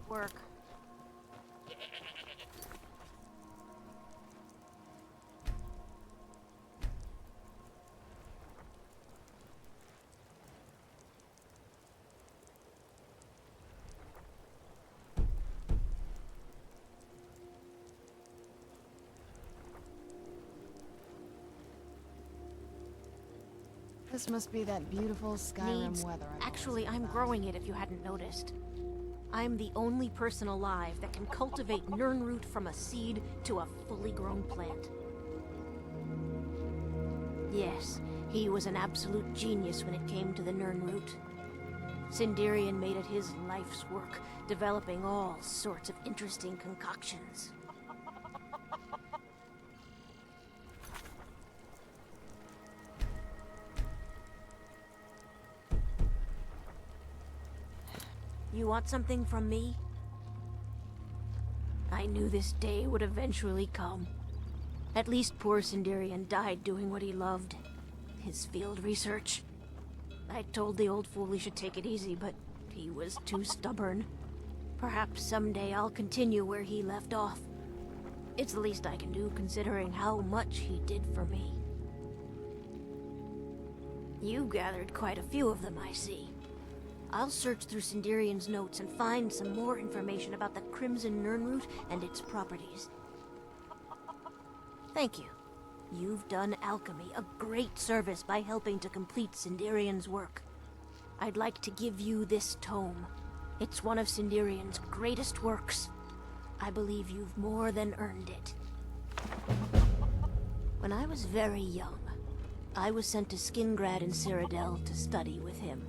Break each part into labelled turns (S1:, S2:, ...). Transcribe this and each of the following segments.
S1: work.
S2: This must be that beautiful Skyrim weather.
S1: Actually, I'm growing it if you hadn't noticed. I'm the only person alive that can cultivate Nirnroot from a seed to a fully grown plant. Yes, he was an absolute genius when it came to the Nirnroot. Sinderian made it his life's work, developing all sorts of interesting concoctions. You want something from me? I knew this day would eventually come. At least poor Sinderian died doing what he loved. His field research. I told the old fool he should take it easy, but he was too stubborn. Perhaps someday I'll continue where he left off. It's the least I can do considering how much he did for me. You gathered quite a few of them, I see. I'll search through Sinderian's notes and find some more information about the Crimson Nirnroot and its properties. Thank you. You've done alchemy a great service by helping to complete Sinderian's work. I'd like to give you this tome. It's one of Sinderian's greatest works. I believe you've more than earned it. When I was very young, I was sent to Skingrad in Cyrodiil to study with him.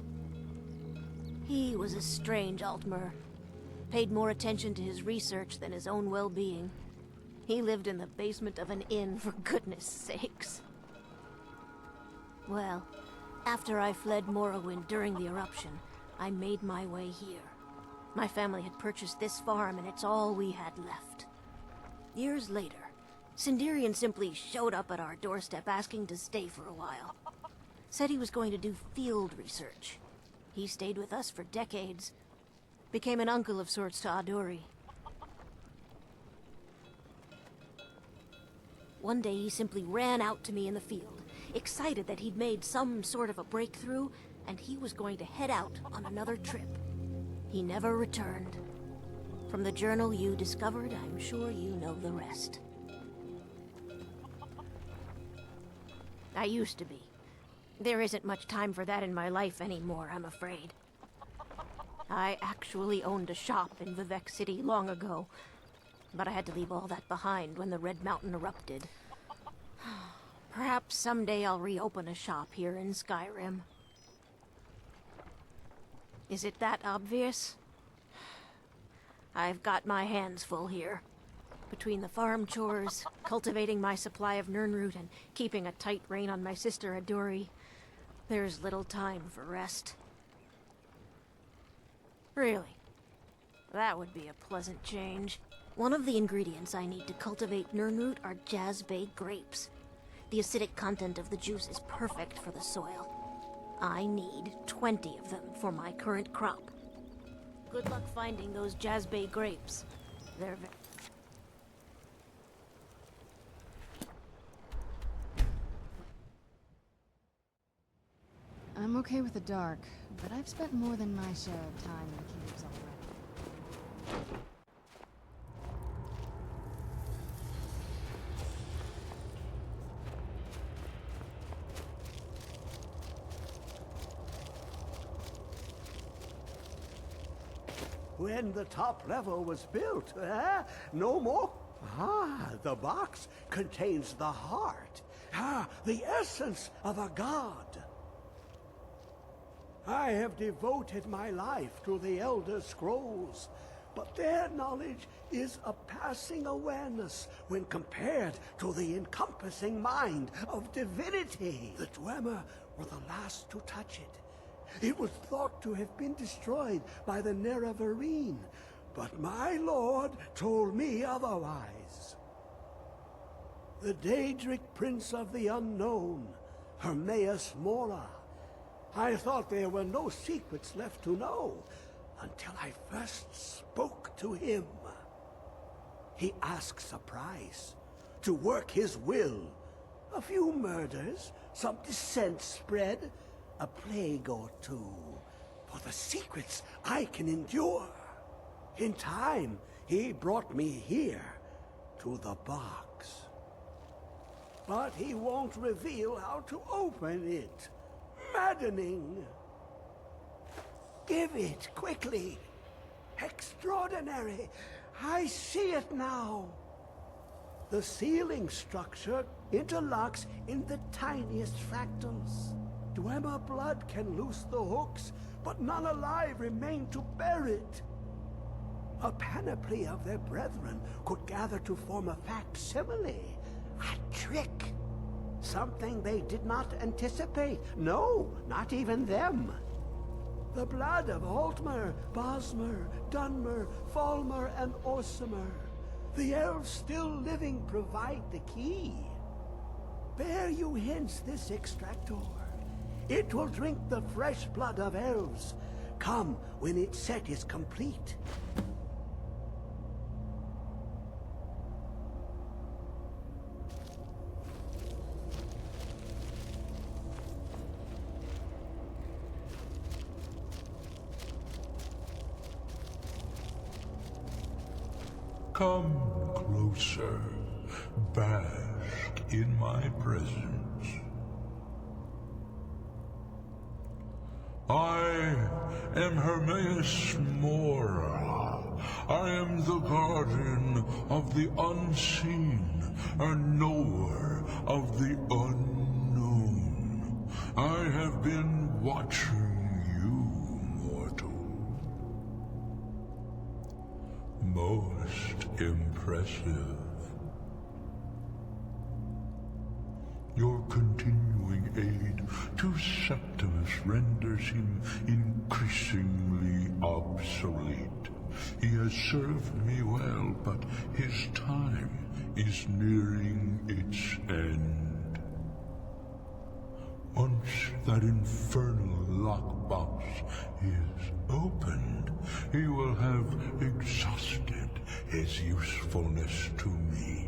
S1: He was a strange Altmer. Paid more attention to his research than his own well-being. He lived in the basement of an inn, for goodness sakes. Well, after I fled Morrowind during the eruption, I made my way here. My family had purchased this farm and it's all we had left. Years later, Sinderian simply showed up at our doorstep asking to stay for a while. Said he was going to do field research. He stayed with us for decades. Became an uncle of sorts to Adori. One day he simply ran out to me in the field, excited that he'd made some sort of a breakthrough, and he was going to head out on another trip. He never returned. From the journal you discovered, I'm sure you know the rest. I used to be. There isn't much time for that in my life anymore, I'm afraid. I actually owned a shop in Vivec City long ago, but I had to leave all that behind when the Red Mountain erupted. Perhaps someday I'll reopen a shop here in Skyrim. Is it that obvious? I've got my hands full here. Between the farm chores, cultivating my supply of Nirnroot, and keeping a tight rein on my sister Adori, there's little time for rest. Really, that would be a pleasant change. One of the ingredients I need to cultivate Nirnroot are Jazbay grapes. The acidic content of the juice is perfect for the soil. I need 20 of them for my current crop. Good luck finding those Jazbay grapes. They're very...
S2: I'm okay with the dark, but I've spent more than my share of time in caves already.
S3: When the top level was built, no more? Ah, the box contains the heart. Ah, the essence of a god. I have devoted my life to the Elder Scrolls, but their knowledge is a passing awareness when compared to the encompassing mind of divinity. The Dwemer were the last to touch it. It was thought to have been destroyed by the Nerevarine, but my lord told me otherwise. The Daedric Prince of the Unknown, Hermaeus Mora. I thought there were no secrets left to know. until I first spoke to him. He asks a price to work his will. A few murders, some dissent spread, a plague or two, for the secrets I can endure. In time, he brought me here, to the box. But he won't reveal how to open it. Maddening. Give it, quickly. Extraordinary. I see it now. The ceiling structure interlocks in the tiniest fractals. Dwemer blood can loose the hooks, but none alive remain to bear it. A panoply of their brethren could gather to form a facsimile, a trick. Something they did not anticipate. No, not even them. The blood of Altmer, Bosmer, Dunmer, Falmer, and Orsimer. The elves still living provide the key. Bear you hence this extractor. It will drink the fresh blood of elves. Come when its set is complete.
S4: Come closer, bask in my presence. I am Hermaeus Mora. I am the guardian of the unseen, a knower of the unknown. I have been watching you, mortal. Most impressive. Your continuing aid to Septimus renders him increasingly obsolete. He has served me well, but his time is nearing its end. Once that infernal lockbox is opened, he will have exhausted his usefulness to me.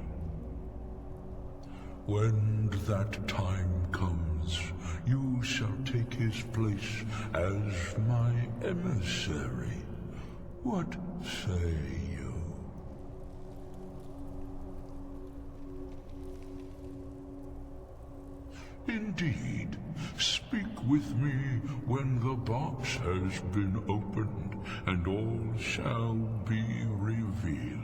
S4: When that time comes, you shall take his place as my emissary. What say you? Indeed, speak with me when the box has been opened, and all shall be revealed.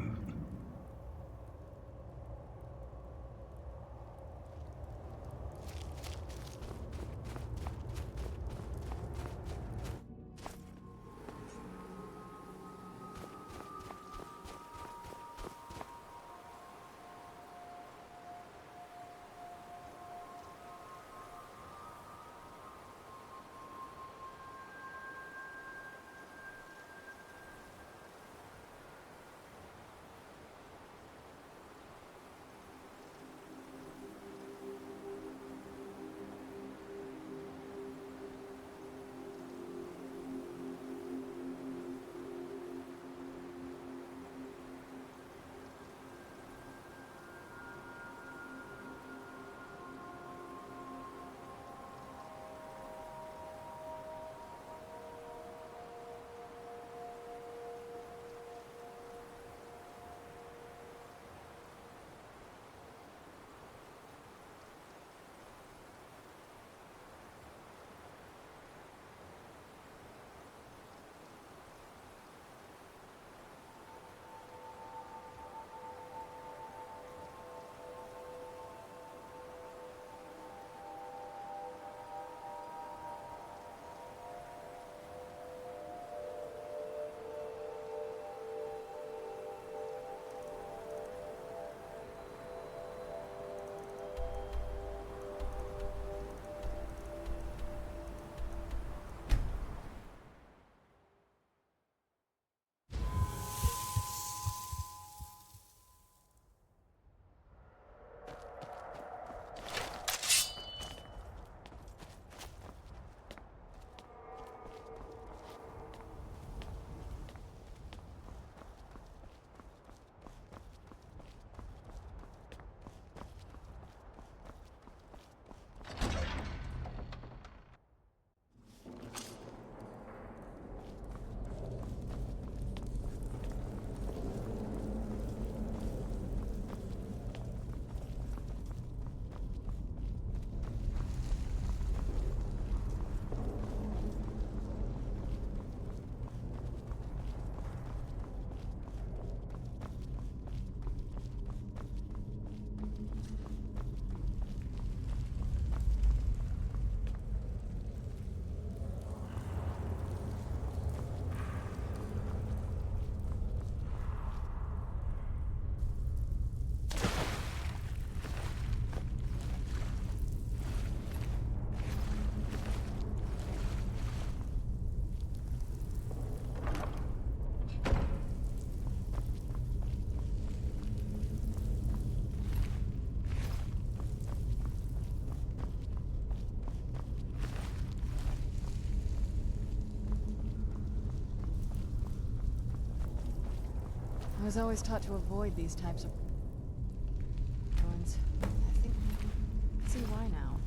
S2: was always taught to avoid these types of ruins. I think I see why now.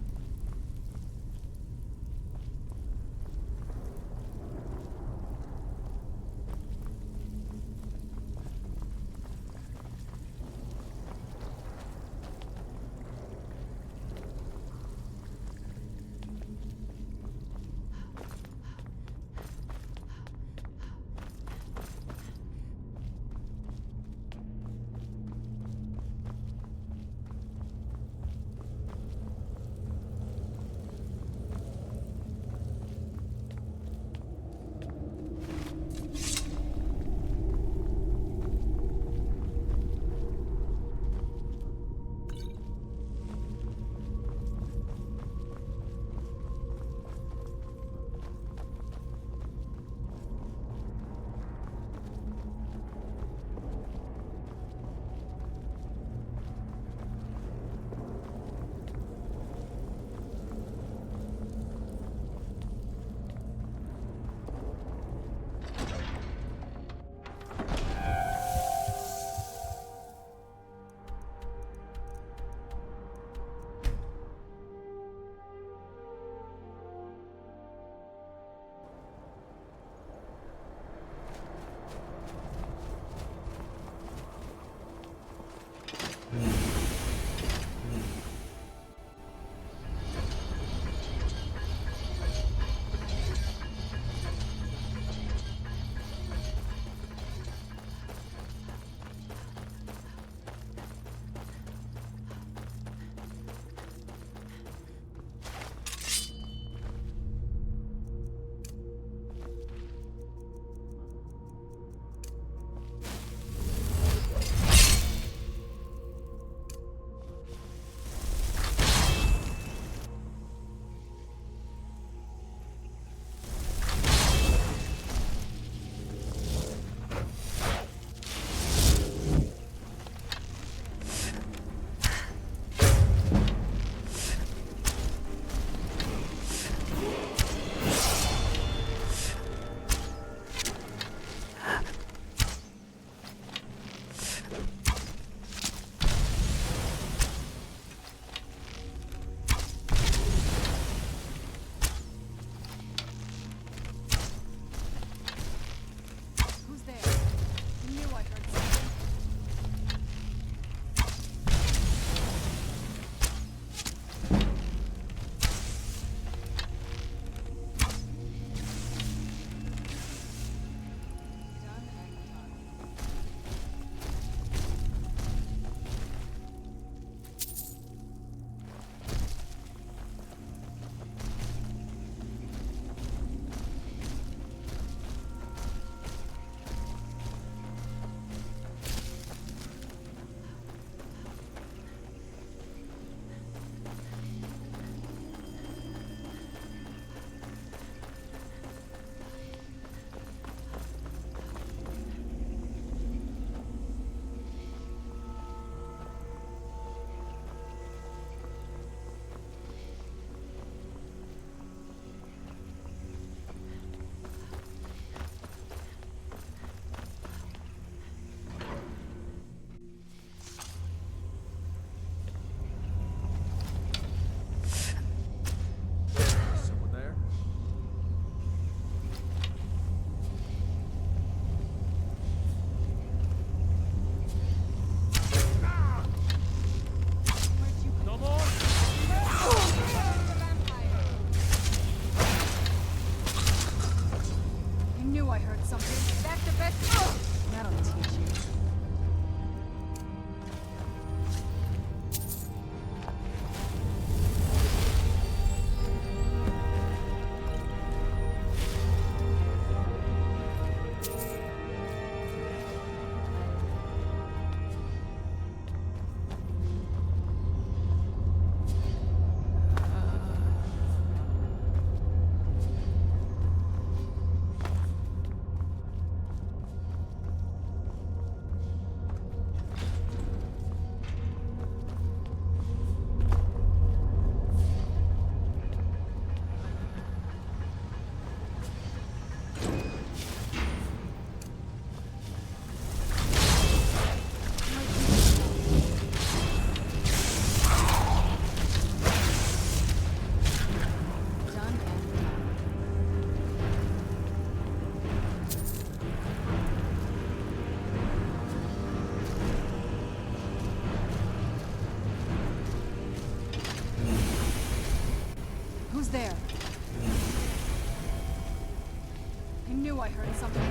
S2: I heard something.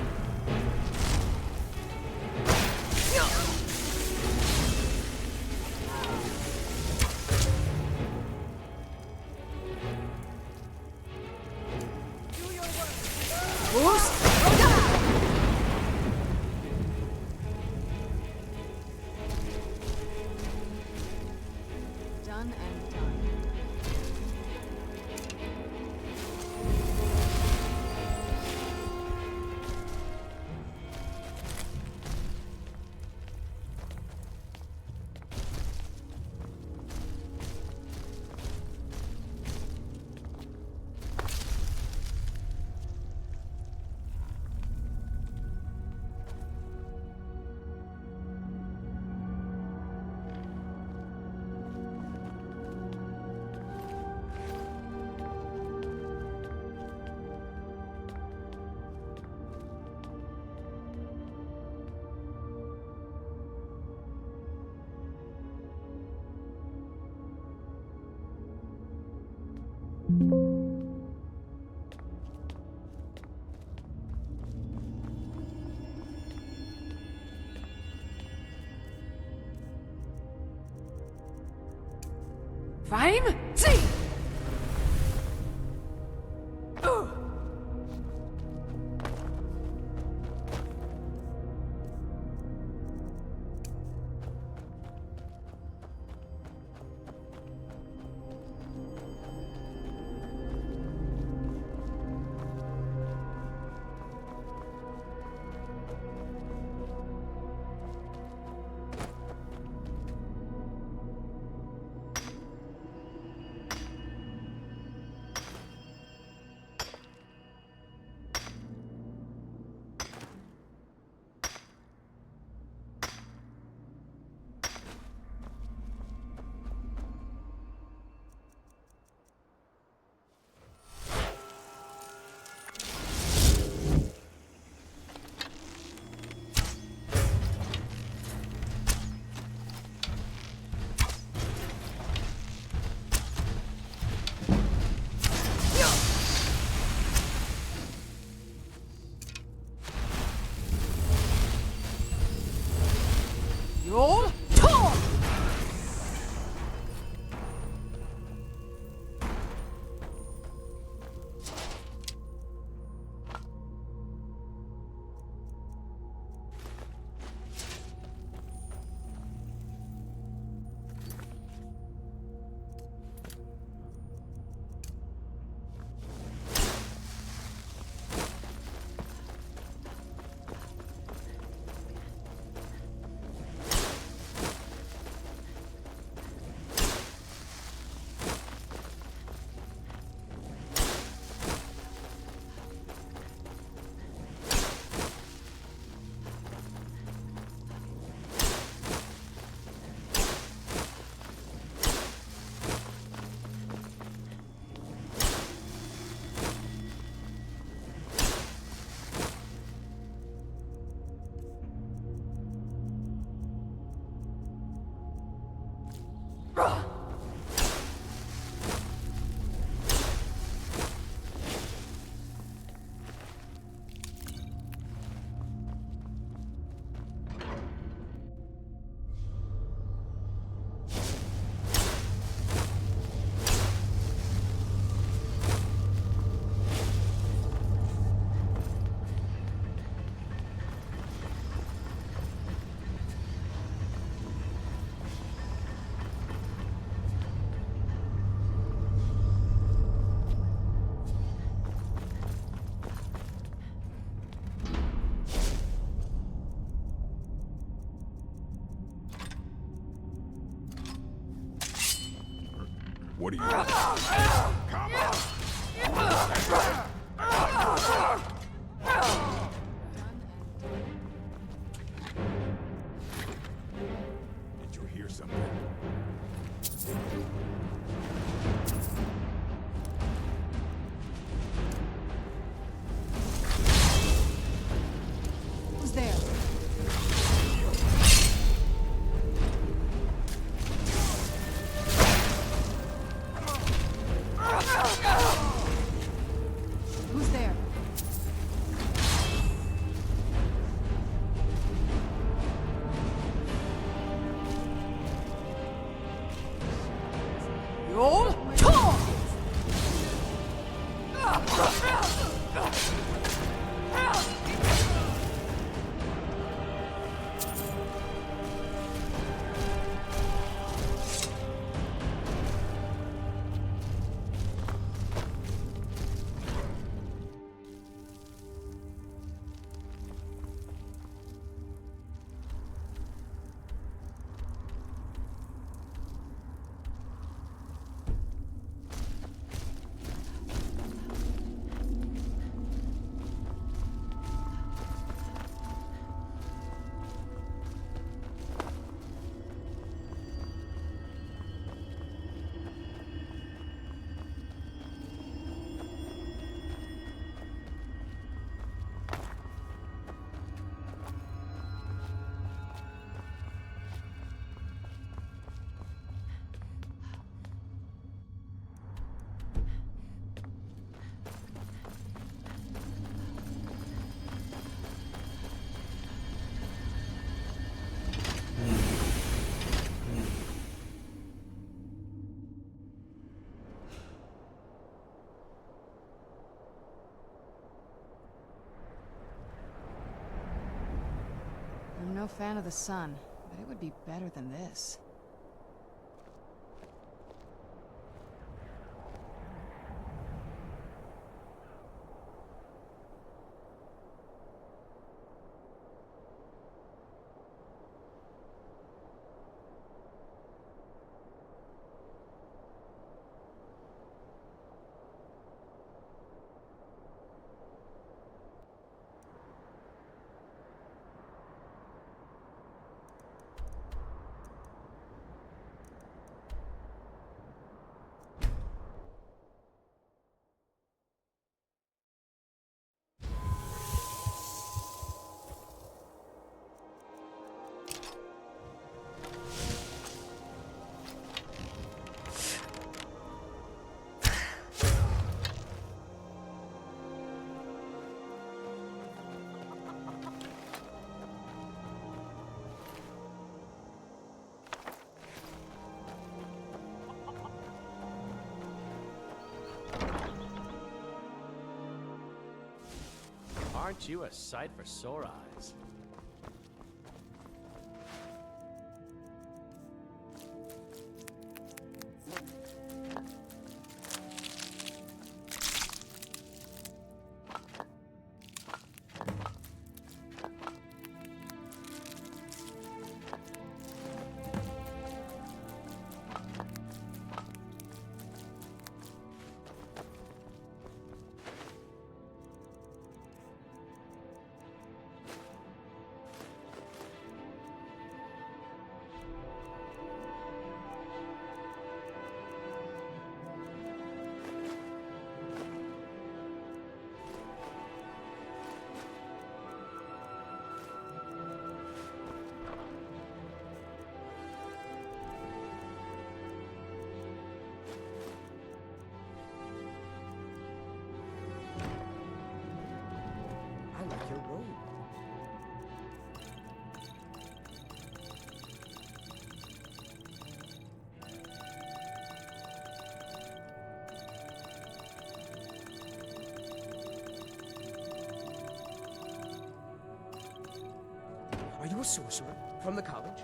S2: Done and done.
S5: Rhyme? See! Your turn!
S6: What are you doing? Come Did you hear something?
S2: Who's there? I'm no fan of the sun, but it would be better than this.
S5: Aren't you a sight for sore eyes?
S7: I like your robe. Are you a sorcerer from the college?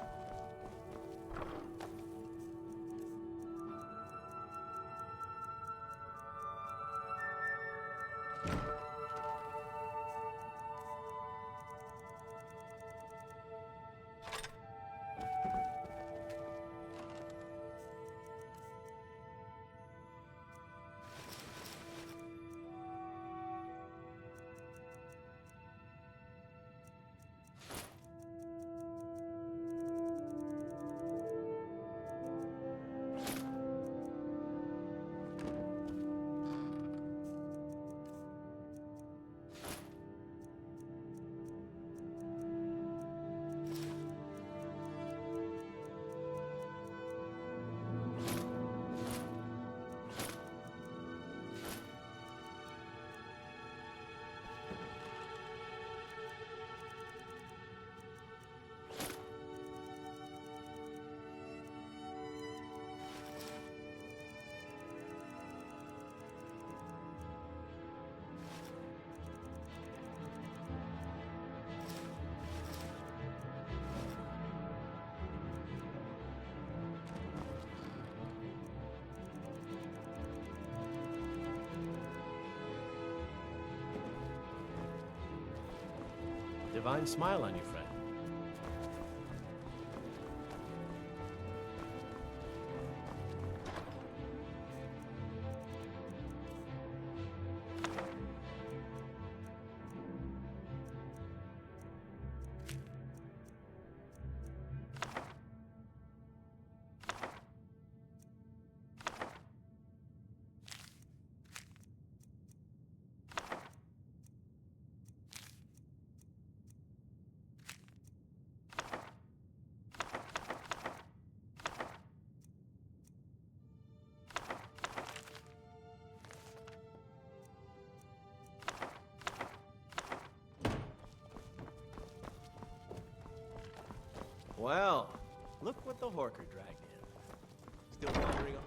S5: divine smile on you, friend. Well, look what the Horker dragged in. Still wandering on.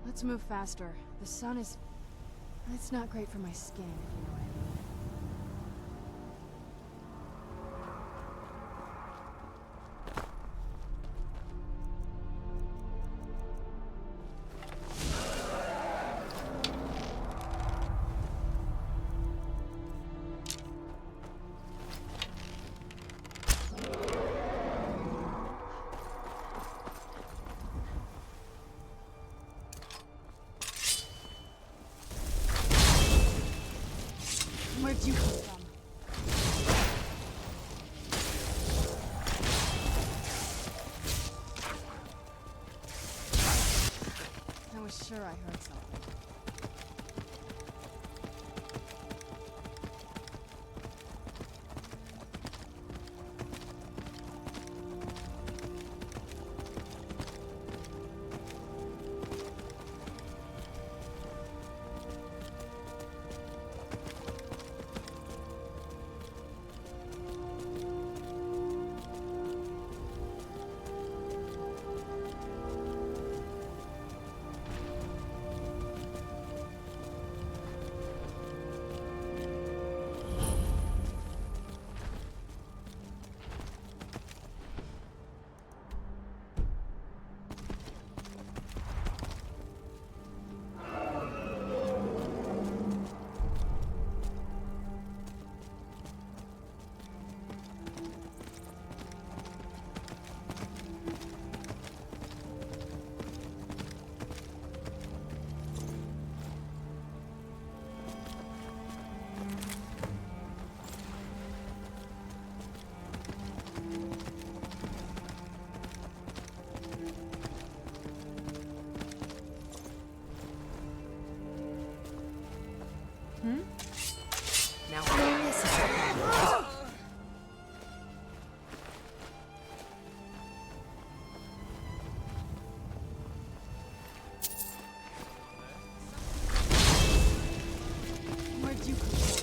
S2: Let's move faster. The sun is... It's not great for my skin, if you know what I mean. Where'd you come from? I was sure I heard something.
S1: Now this is the
S2: Where'd you come from?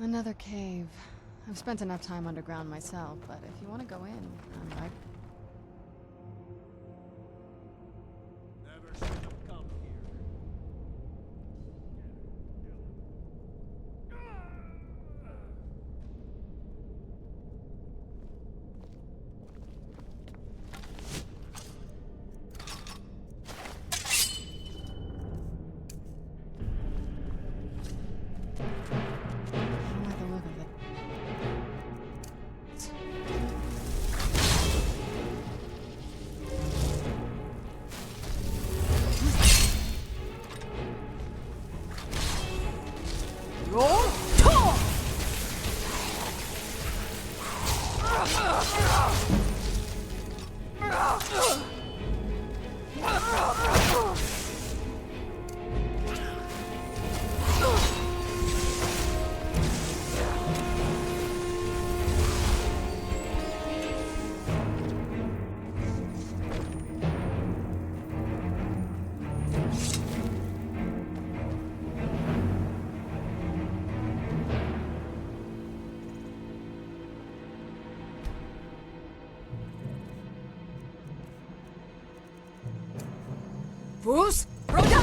S2: Another cave. I've spent enough time underground myself, but if you want to go in, I'm right.
S5: Never should have come here.
S2: I don't like the look of it.
S1: Bruce, Rhoda!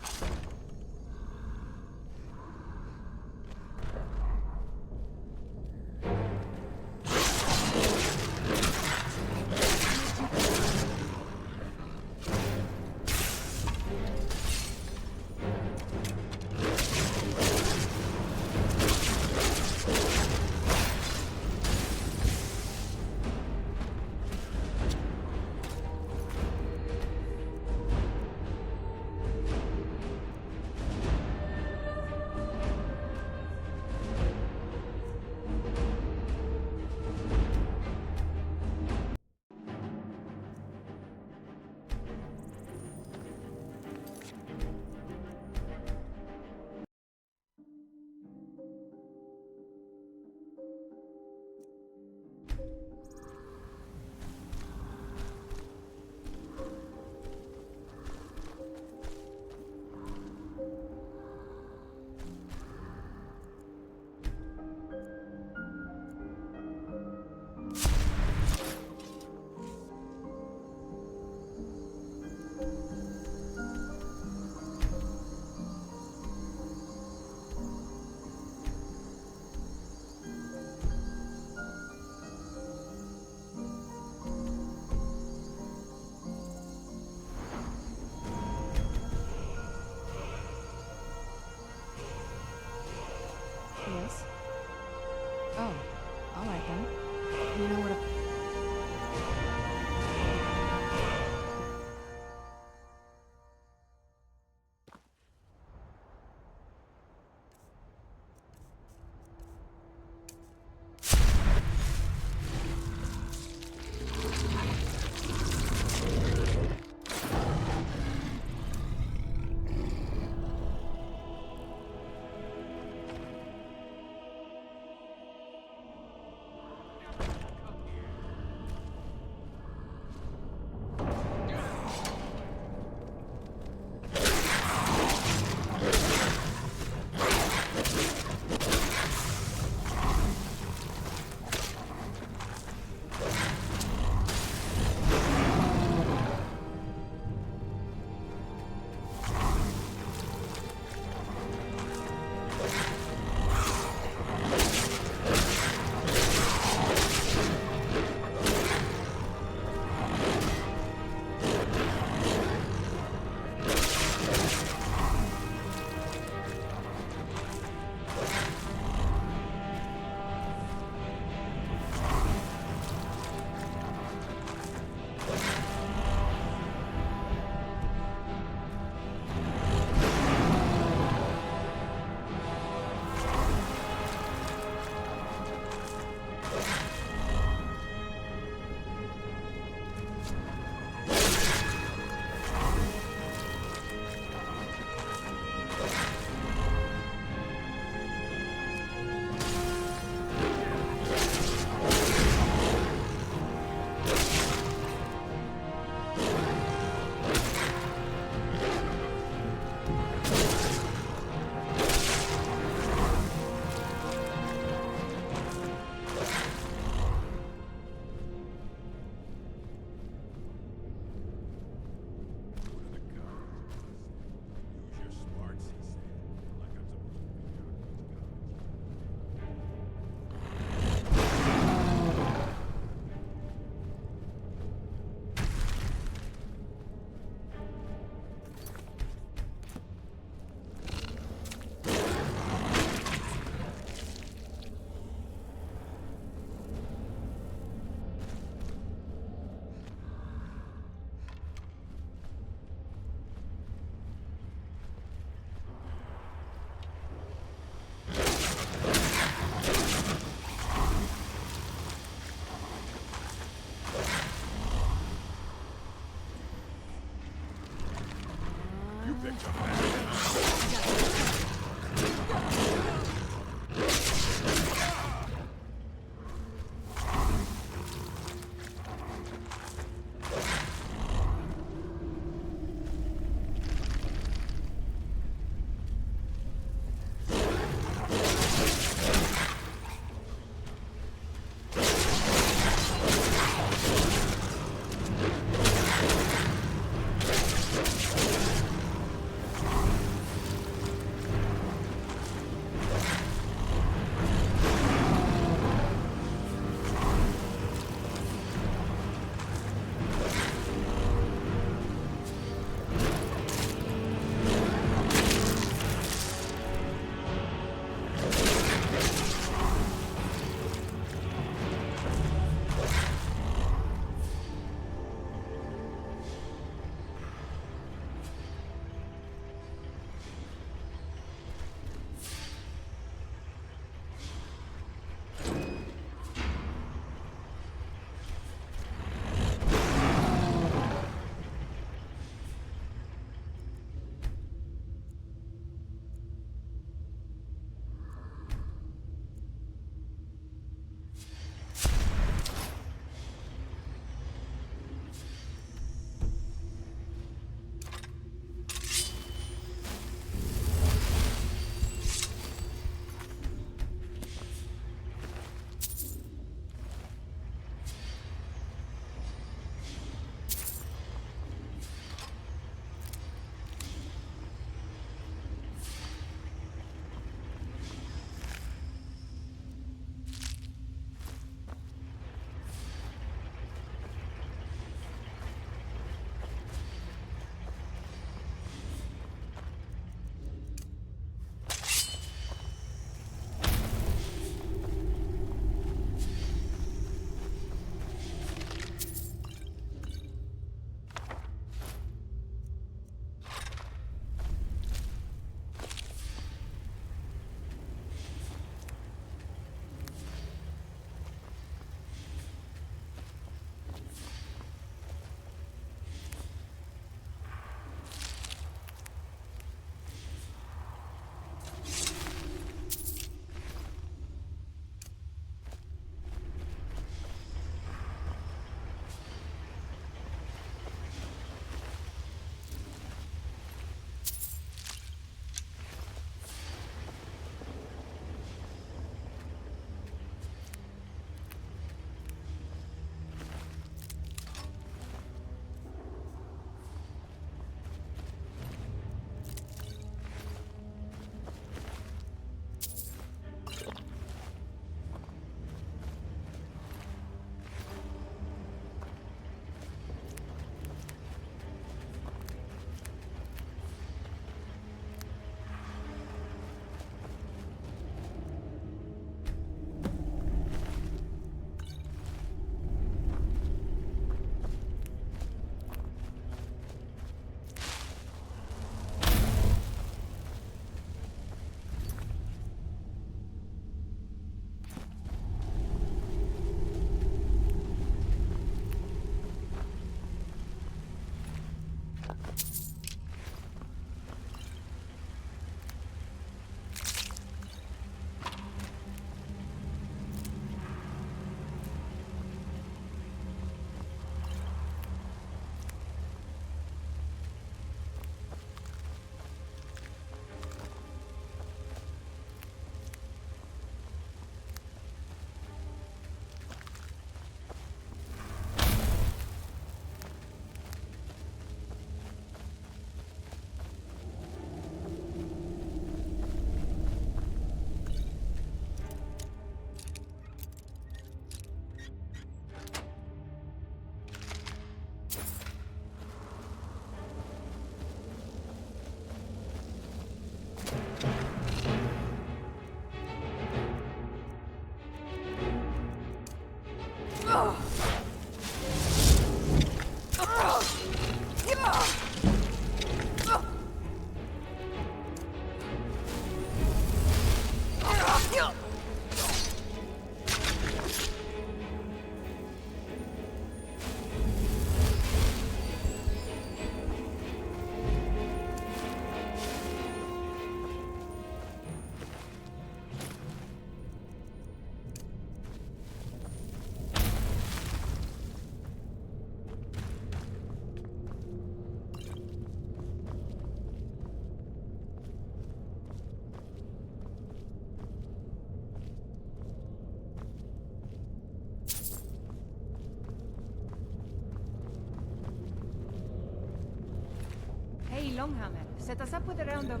S8: Longhammer set us up with a round of...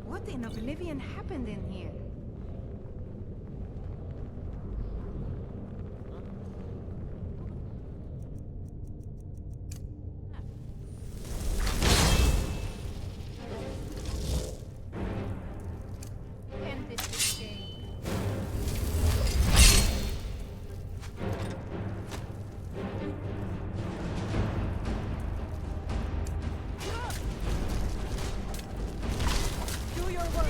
S8: What in oblivion happened in here? End this game. Do your work.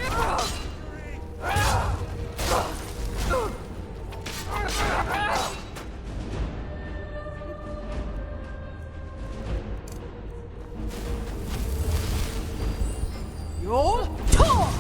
S2: You're torn!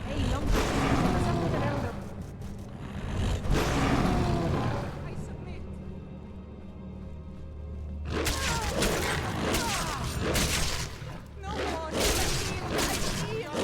S8: Hey, Longhammer, set us up with a round of... I submit. No more! I feel!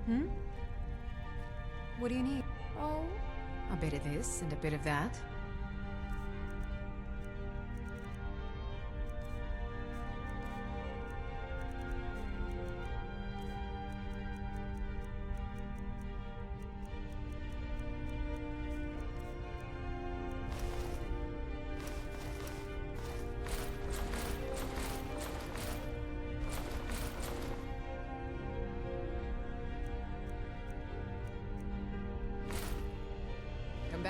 S2: Hmm? What do you need? Oh, a bit of this and a bit of that.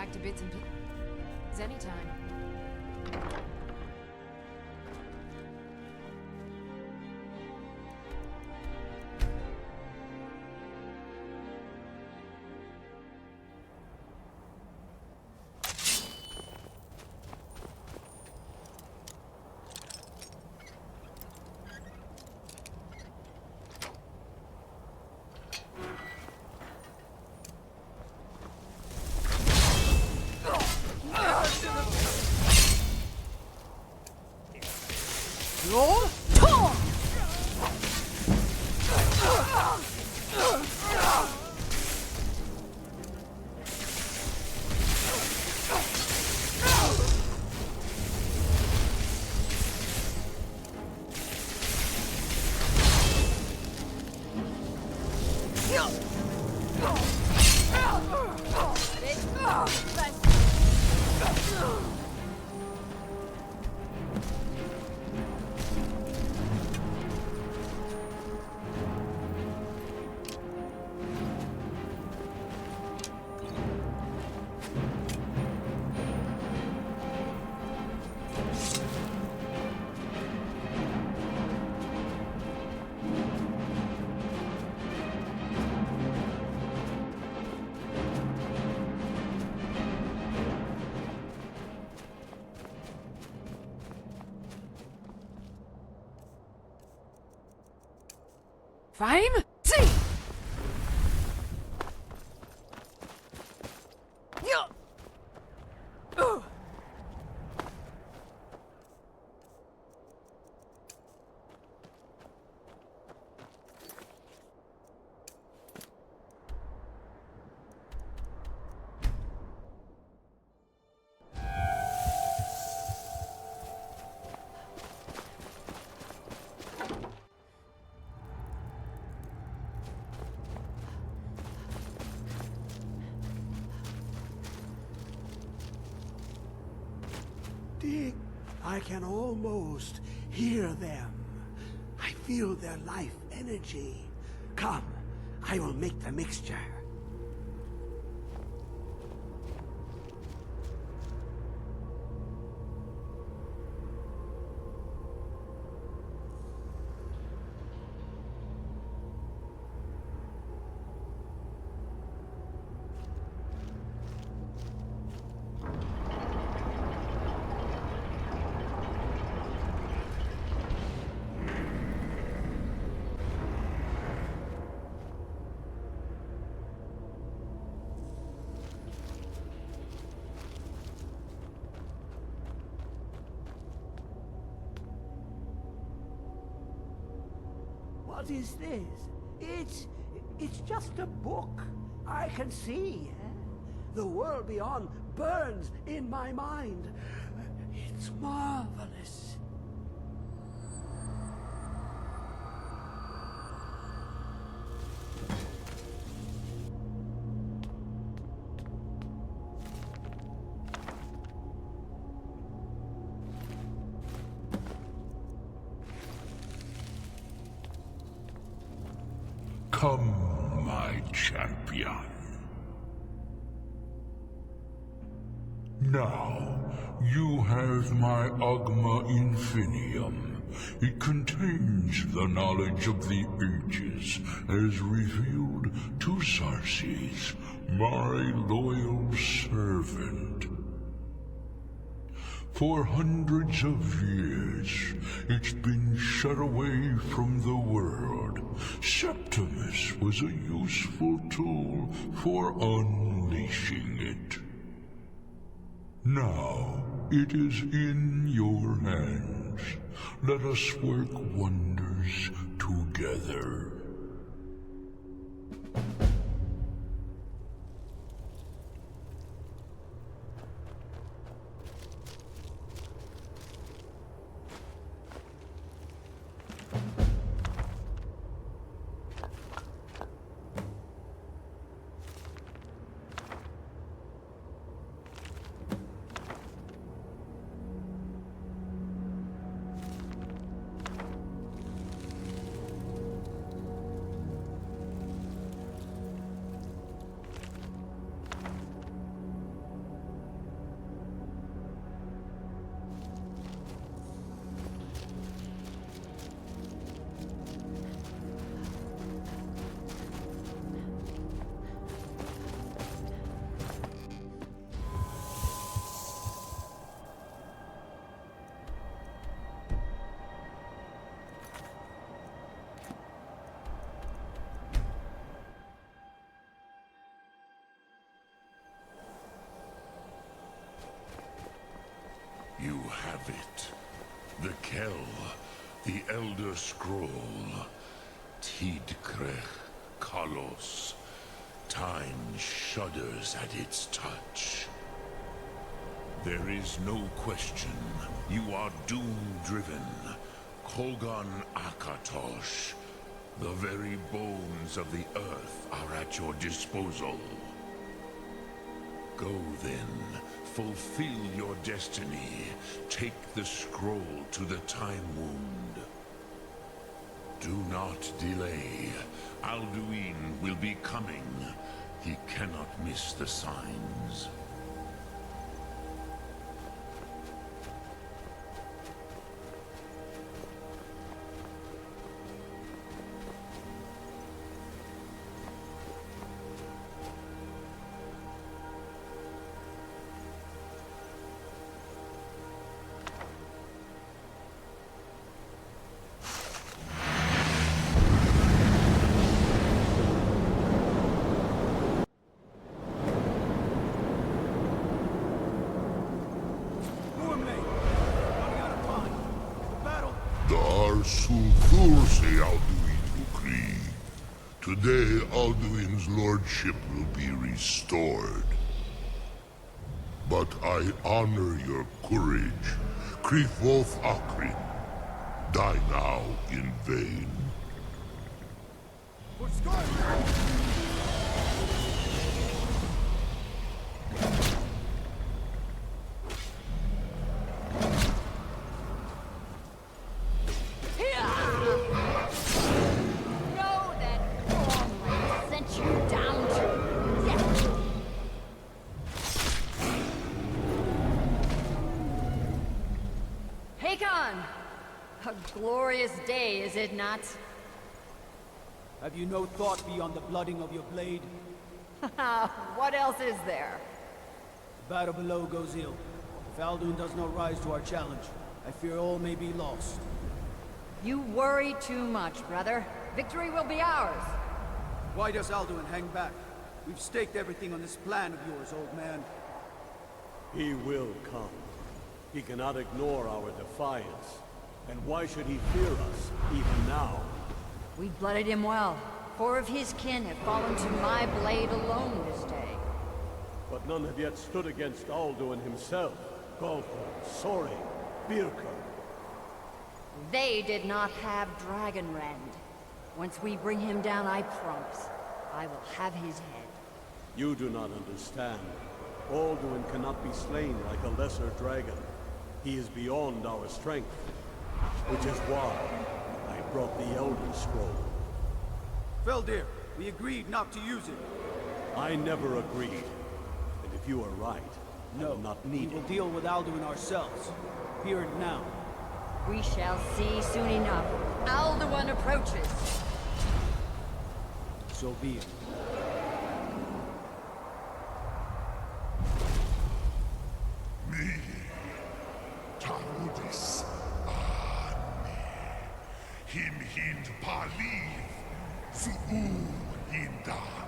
S2: back to bits and pieces anytime. Fame? See!
S3: Dick, I can almost hear them. I feel their life energy. Come, I will make the mixture. What is this? It's just a book. I can see. The world beyond burns in my mind. It's marvelous.
S4: Come, my champion. Now, you have my Agma Infinium. It contains the knowledge of the ages, as revealed to Sarces, my loyal servant. For hundreds of years, it's been shut away from the world. Septimus was a useful tool for unleashing it. Now, it is in your hands. Let us work wonders together. the Elder Scroll. Daedric-Hermaeus. Time shudders at its touch. There is no question. You are doom-driven. Kogan Akatosh. The very bones of the earth are at your disposal. Go then. Fulfill your destiny. Take the scroll to the Time Wound. Do not delay. Alduin will be coming. He cannot miss the signs. Today, Alduin's lordship will be restored. But I honor your courage. Krifwolf Akrin. Die now in vain.
S6: For Skyrim!
S9: A glorious day, is it not?
S10: Have you no thought beyond the blooding of your blade?
S9: What else is there?
S10: The battle below goes ill. If Alduin does not rise to our challenge, I fear all may be lost.
S9: You worry too much, brother. Victory will be ours.
S10: Why does Alduin hang back? We've staked everything on this plan of yours, old man.
S3: He will come. He cannot ignore our defiance. And why should he fear us, even now?
S9: We blooded him well. 4 of his kin have fallen to my blade alone this day.
S3: But none have yet stood against Alduin himself. Golgor, Sorin, Birka.
S9: They did not have Dragonrend. Once we bring him down, I promise, I will have his head.
S3: You do not understand. Alduin cannot be slain like a lesser dragon. He is beyond our strength. Which is why I brought the Elder Scroll.
S10: Feldir, we agreed not to use it.
S3: I never agreed. And if you are right, I will not need
S10: we will
S3: it.
S10: deal with Alduin ourselves. Here and now.
S9: We shall see soon enough. Alduin approaches.
S10: So be it.
S4: Me, Tarudis, him hind paliv, zuu hindan.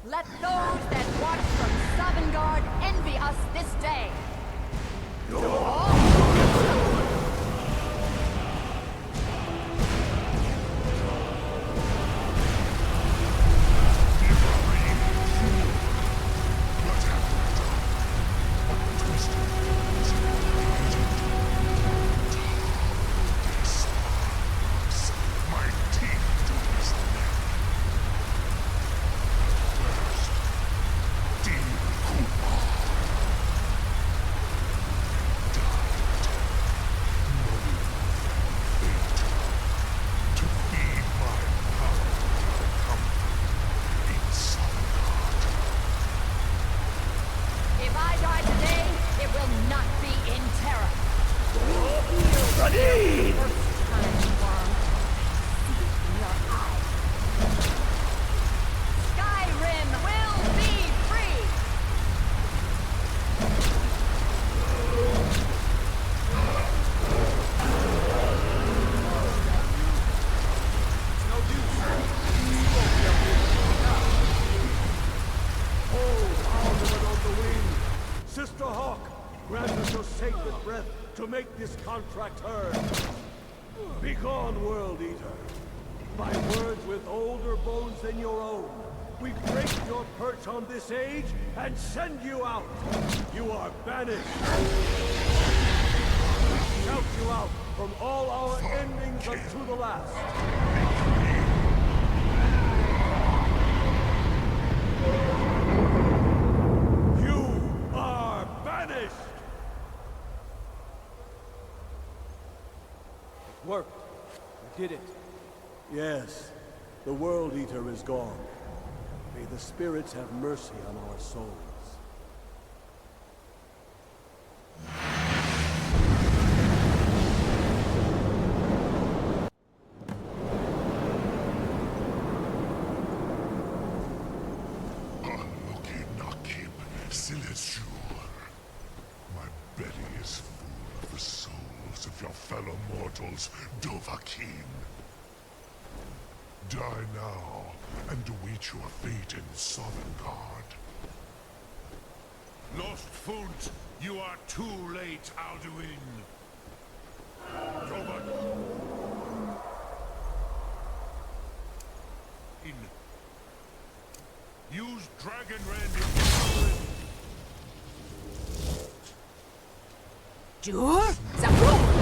S9: Let those that watch from Sovngarde envy us this day.
S3: make this contract heard. Begone, World Eater. By words with older bones than your own, we break your perch on this age and send you out. You are banished. We shout you out from all our endings unto the last. You are banished!
S10: It worked. We did it.
S3: Yes, the World Eater is gone. May the spirits have mercy on our souls.
S4: My belly is full of the souls of your fellow mortals, Dovahkiin. Die now, and await your fate in Sovngarde.
S6: Lost Funt, you are too late, Alduin. Use Dragon Rend in
S1: Jur? Zapru!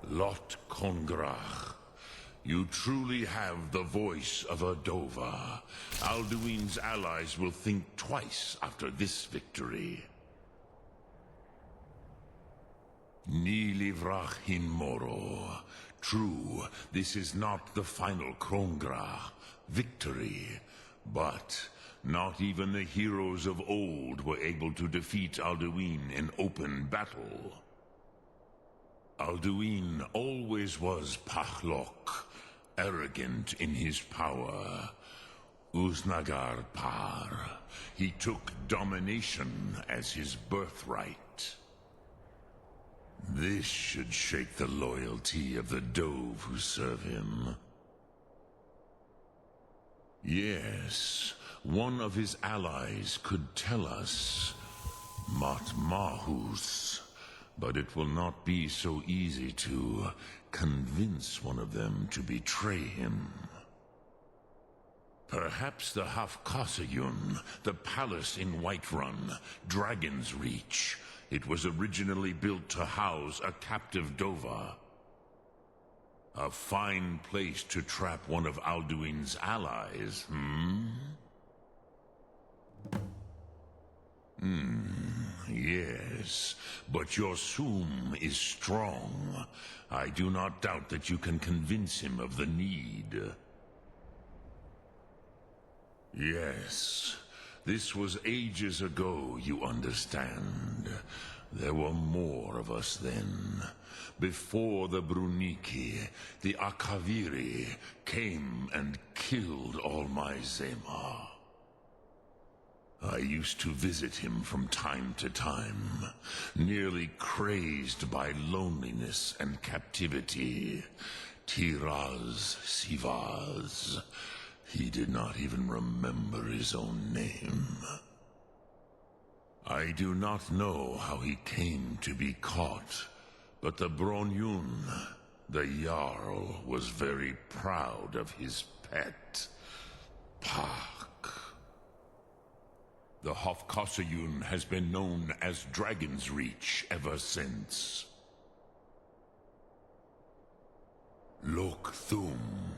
S6: Lot Congrach. You truly have the voice of a Dova. Alduin's allies will think twice after this victory. Ni livrach hin moro. True, this is not the final Krongra victory, but not even the heroes of old were able to defeat Alduin in open battle. Alduin always was Pachlok, arrogant in his power. Uznagar Par. He took domination as his birthright. This should shake the loyalty of the Dove who serve him. Yes, one of his allies could tell us Matmahus, but it will not be so easy to convince one of them to betray him. Perhaps the Hafkasayun, the palace in Whiterun, Dragon's Reach, It was originally built to house a captive Dova. A fine place to trap one of Alduin's allies, Yes, but your Sum is strong. I do not doubt that you can convince him of the need. Yes, this was ages ago, you understand. There were more of us then. Before the Bruniki, the Akaviri came and killed all my Zema. I used to visit him from time to time, nearly crazed by loneliness and captivity. Tiraz Sivaz. He did not even remember his own name. I do not know how he came to be caught, but the Bronyun, the Jarl, was very proud of his pet, Pak. The Hofkossayun has been known as Dragon's Reach ever since. Lok Thum.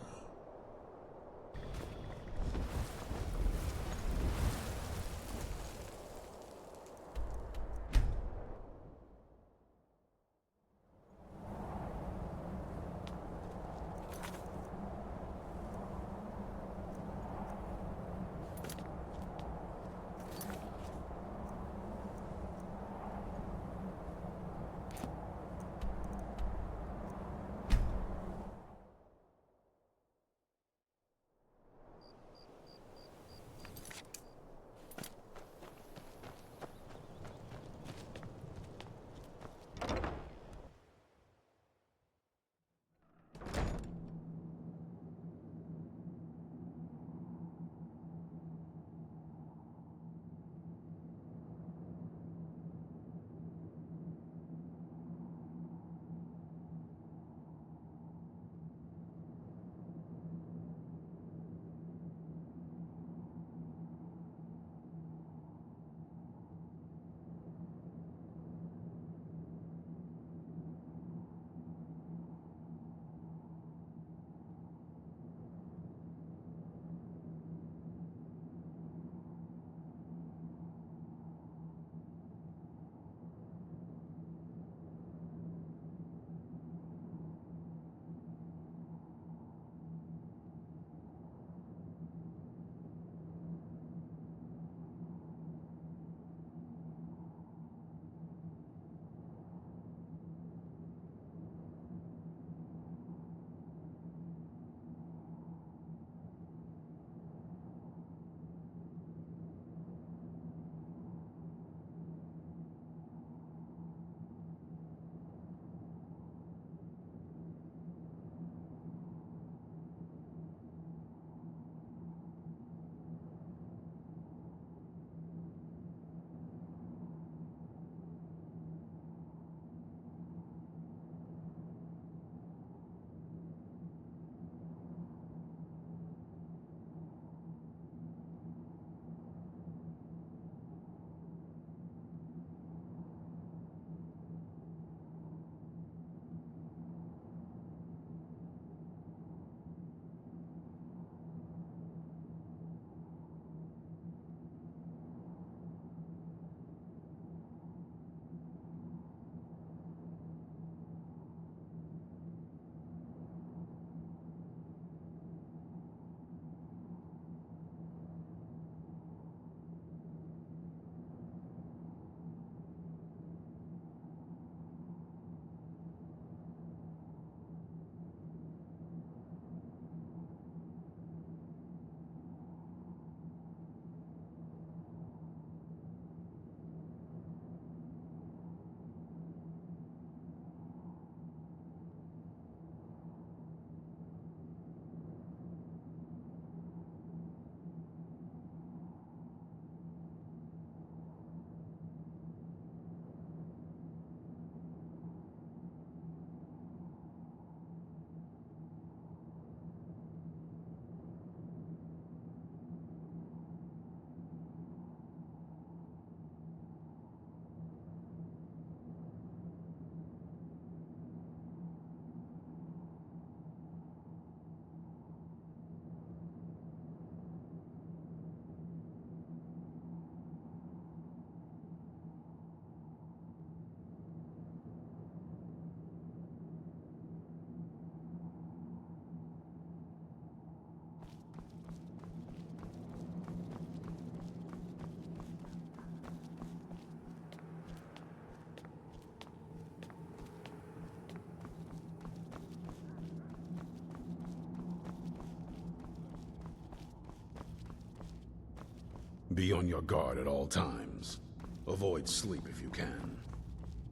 S11: Be on your guard at all times. Avoid sleep if you can.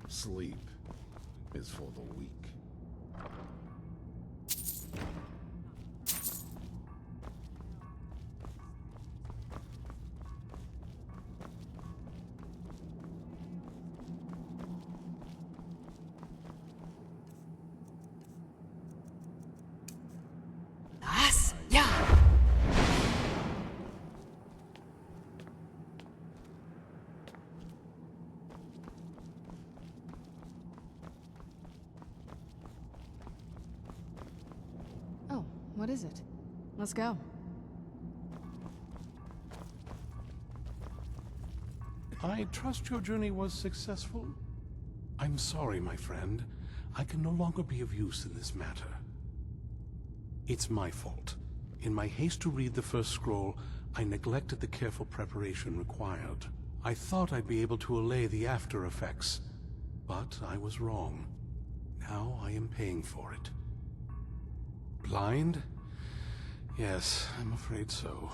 S11: Sleep is for the weak.
S2: Oh, what is it? Let's go.
S12: I trust your journey was successful? I'm sorry, my friend. I can no longer be of use in this matter. It's my fault. In my haste to read the first scroll, I neglected the careful preparation required. I thought I'd be able to allay the after effects, but I was wrong. Now I am paying for it. Blind? Yes, I'm afraid so.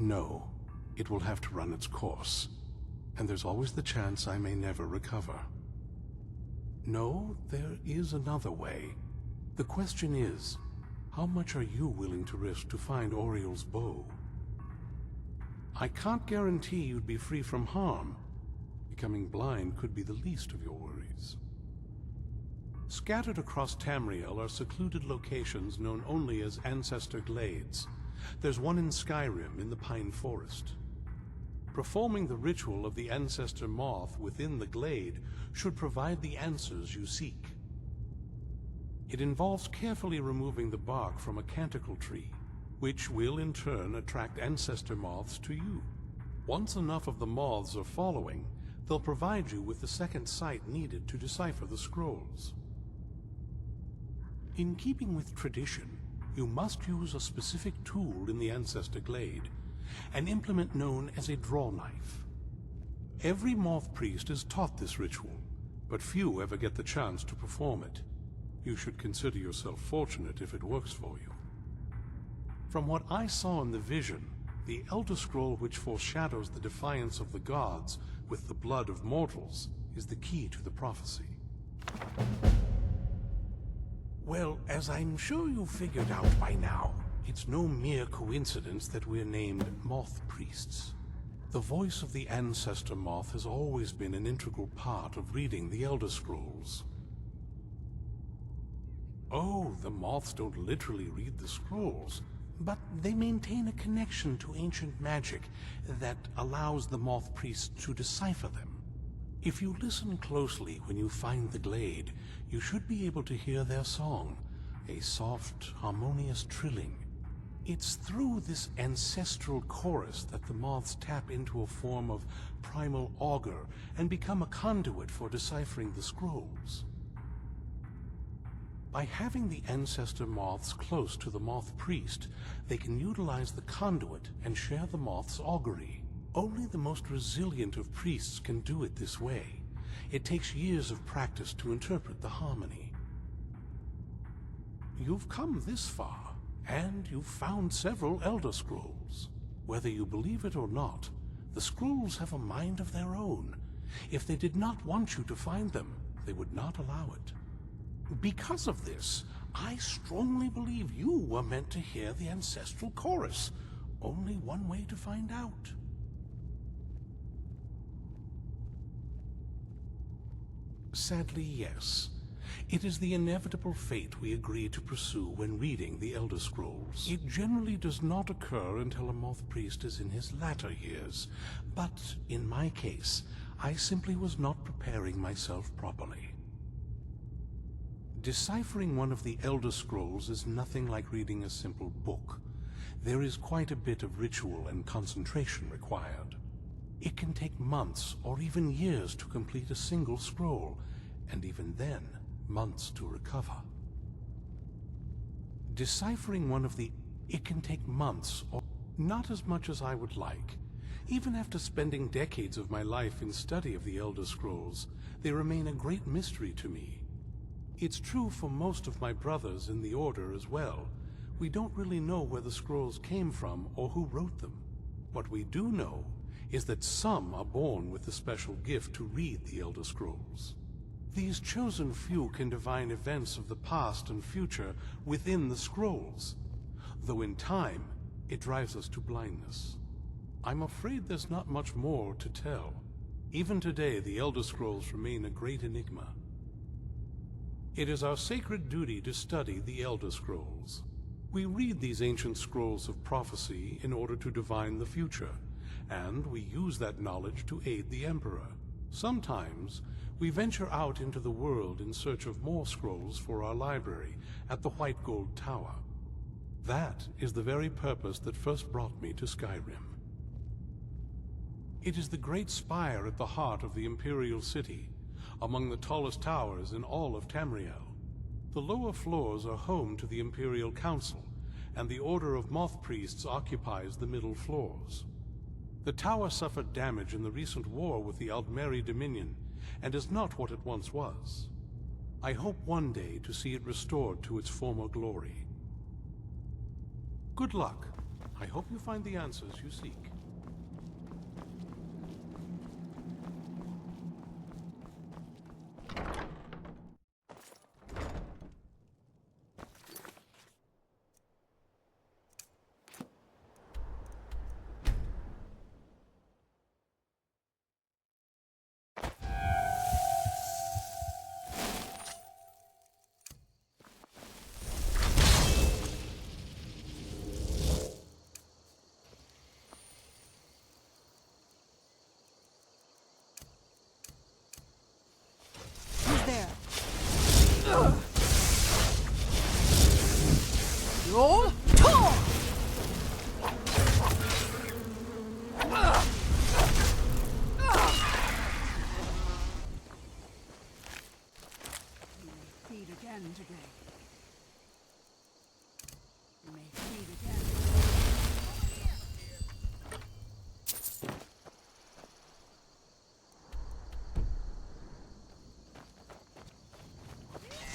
S12: No, it will have to run its course, and there's always the chance I may never recover. No, there is another way. The question is, how much are you willing to risk to find Oriel's bow? I can't guarantee you'd be free from harm. Becoming blind could be the least of your worries. Scattered across Tamriel are secluded locations known only as Ancestor Glades. There's one in Skyrim in the Pine Forest. Performing the ritual of the Ancestor Moth within the glade should provide the answers you seek. It involves carefully removing the bark from a canticle tree, which will in turn attract Ancestor Moths to you. Once enough of the moths are following, they'll provide you with the second sight needed to decipher the scrolls. In keeping with tradition, you must use a specific tool in the Ancestor Glade, an implement known as a draw knife. Every moth priest is taught this ritual, but few ever get the chance to perform it. You should consider yourself fortunate if it works for you. From what I saw in the vision, the Elder Scroll which foreshadows the defiance of the gods with the blood of mortals is the key to the prophecy. Well, as I'm sure you've figured out by now, it's no mere coincidence that we're named Moth Priests. The voice of the Ancestor Moth has always been an integral part of reading the Elder Scrolls. Oh, the moths don't literally read the scrolls, but they maintain a connection to ancient magic that allows the moth priests to decipher them. If you listen closely when you find the glade, you should be able to hear their song, a soft, harmonious trilling. It's through this ancestral chorus that the moths tap into a form of primal augur and become a conduit for deciphering the scrolls. By having the Ancestor Moths close to the Moth Priest, they can utilize the conduit and share the moth's augury. Only the most resilient of priests can do it this way. It takes years of practice to interpret the harmony. You've come this far, and you've found several Elder Scrolls. Whether you believe it or not, the scrolls have a mind of their own. If they did not want you to find them, they would not allow it. Because of this, I strongly believe you were meant to hear the ancestral chorus. Only one way to find out. Sadly, yes. It is the inevitable fate we agree to pursue when reading the Elder Scrolls. It generally does not occur until a Moth Priest is in his latter years, but in my case, I simply was not preparing myself properly. Deciphering one of the Elder Scrolls is nothing like reading a simple book. There is quite a bit of ritual and concentration required. It can take months or even years to complete a single scroll, and even then, months to recover. Deciphering one of the... It can take months or... Not as much as I would like. Even after spending decades of my life in study of the Elder Scrolls, they remain a great mystery to me. It's true for most of my brothers in the Order as well. We don't really know where the scrolls came from or who wrote them. What we do know is that some are born with the special gift to read the Elder Scrolls. These chosen few can divine events of the past and future within the scrolls, though in time it drives us to blindness. I'm afraid there's not much more to tell. Even today, the Elder Scrolls remain a great enigma. It is our sacred duty to study the Elder Scrolls. We read these ancient scrolls of prophecy in order to divine the future, and we use that knowledge to aid the Emperor. Sometimes, we venture out into the world in search of more scrolls for our library at the White Gold Tower. That is the very purpose that first brought me to Skyrim. It is the great spire at the heart of the Imperial City, among the tallest towers in all of Tamriel. The lower floors are home to the Imperial Council, and the Order of Moth Priests occupies the middle floors. The tower suffered damage in the recent war with the Aldmeri Dominion, and is not what it once was. I hope one day to see it restored to its former glory. Good luck. I hope you find the answers you seek.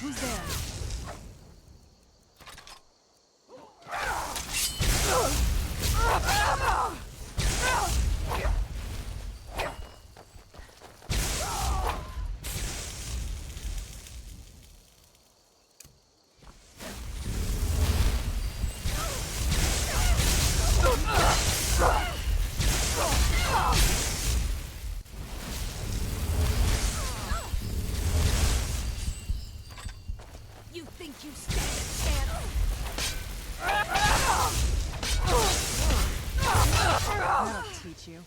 S2: Who's there?
S1: You think you stand a chance?
S2: That'll teach you.